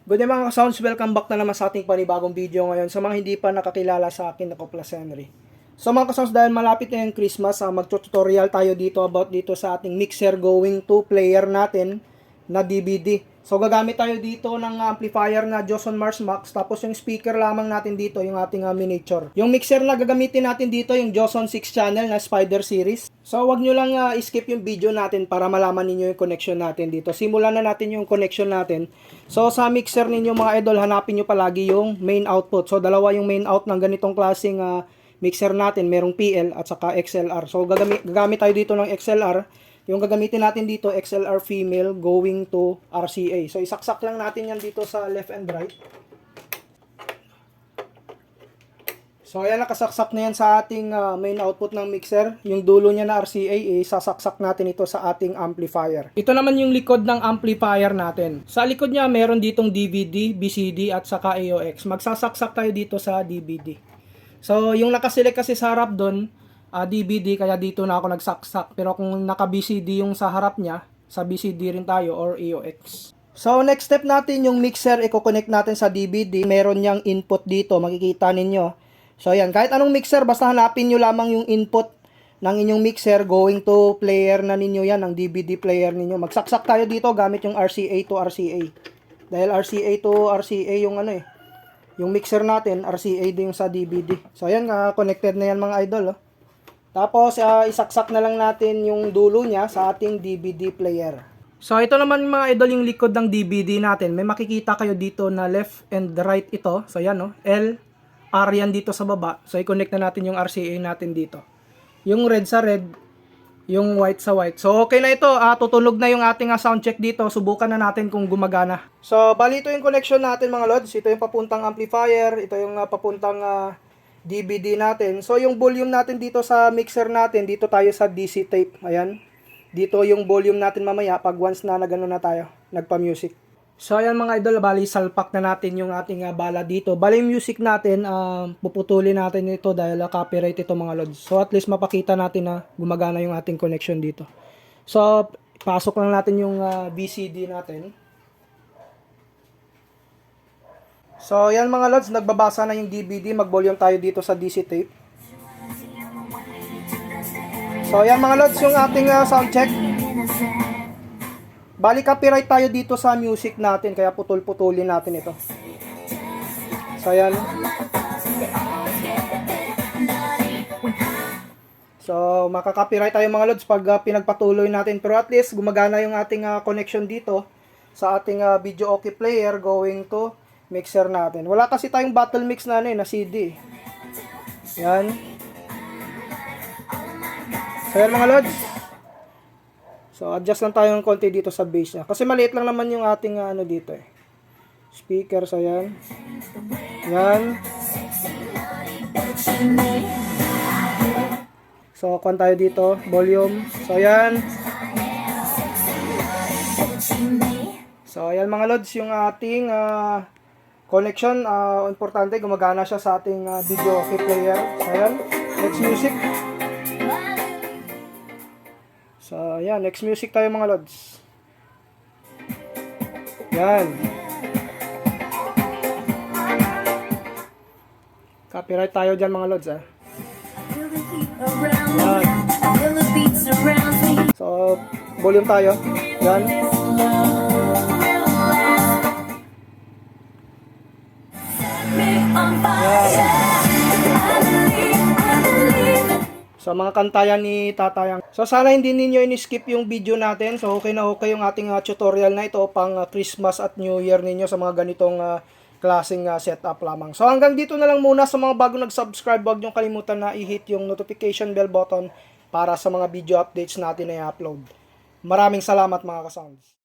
Good day mga ka-sounds, welcome back na naman sa ating panibagong video ngayon. Sa mga hindi pa nakakilala sa akin, ako pala si Henry. So mga ka-sounds, dahil malapit na yung Christmas, magtutorial tayo dito about dito sa ating mixer going to player natin na DVD. So gagamit tayo dito ng amplifier na Joson Mars Max, tapos yung speaker lamang natin dito, yung ating miniature. Yung mixer na gagamitin natin dito, yung Joson 6 channel na Spider Series. So wag nyo lang skip yung video natin para malaman ninyo yung connection natin dito. Simulan na natin yung connection natin. So sa mixer ninyo mga idol, hanapin nyo palagi yung main output. So dalawa yung main out ng ganitong klaseng mixer natin, merong PL at saka XLR. So gagamit tayo dito ng XLR. Yung gagamitin natin dito, XLR female going to RCA. So isaksak lang natin yan dito sa left and right. So ayan, nakasaksak na yan sa ating main output ng mixer. Yung dulo niya na RCA, sasaksak natin ito sa ating amplifier. Ito naman yung likod ng amplifier natin. Sa likod niya, meron ditong DVD, BCD at saka AUX. Magsasaksak tayo dito sa DVD. So yung nakaselect kasi sa harap doon, DVD, kaya dito na ako nagsaksak. Pero kung naka-BCD yung sa harap niya, sa BCD rin tayo or AUX. So next step natin, yung mixer, i-connect natin sa DVD. Meron niyang input dito, makikita ninyo. So yan, kahit anong mixer, basta hanapin nyo lamang yung input ng inyong mixer going to player na ninyo yan, ng DVD player ninyo. Magsaksak tayo dito gamit yung RCA to RCA. Dahil RCA to RCA yung yung mixer natin, RCA din yung sa DVD. So yan, connected na yan mga idol. Tapos isaksak na lang natin yung dulo niya sa ating DVD player. So ito naman mga idol yung likod ng DVD natin. May makikita kayo dito na left and right ito. So yan L, R yan dito sa baba. So i-connect na natin yung RCA natin dito. Yung red sa red, yung white sa white. So okay na ito. Tutunog na yung ating sound check dito. Subukan na natin kung gumagana. So bali ito yung connection natin mga lods. Ito yung papuntang amplifier. Ito yung papuntang DVD natin. So yung volume natin dito sa mixer natin, dito tayo sa DC tape. Ayan. Dito yung volume natin mamaya pag once na nagano na tayo, nagpa-music. So ayan mga idol, bali salpak na natin yung ating bala dito. Bali yung music natin, puputulin natin ito dahil copyright ito mga lods. So at least mapakita natin na gumagana yung ating connection dito. So pasok lang natin yung BCD natin. So yan mga lods, nagbabasa na yung DVD, mag-volume tayo dito sa DC tape. So yan mga lods, yung ating sound check. Bali copyright tayo dito sa music natin, kaya putol-putulin natin ito. So yan. So makaka-copyright tayo mga lods pag pinagpatuloy natin, pero at least gumagana yung ating connection dito sa ating video okay player going to mixer natin. Wala kasi tayong battle mix na na CD. Yan. So yan mga lods. So adjust lang tayo ng konti dito sa bass niya. Kasi maliit lang naman yung ating dito speaker. So yan. Yan. So kuhan tayo dito. Volume. So yan. So yan mga lods, yung ating connection, importante gumagana siya sa ating video okay player. So ayan, next music. So ayan, next music tayo mga lods. Yan. Copyright tayo dyan mga lods Yan. So volume tayo. Yan. So mga kantayan ni Tatayang. So sana hindi ninyo in-skip yung video natin. So okay na okay yung ating tutorial na ito pang Christmas at New Year ninyo sa mga ganitong klaseng setup lamang. So hanggang dito na lang muna. Sa mga bago nag-subscribe, huwag nyo kalimutan na i-hit yung notification bell button para sa mga video updates natin na i-upload. Maraming salamat mga kasounds.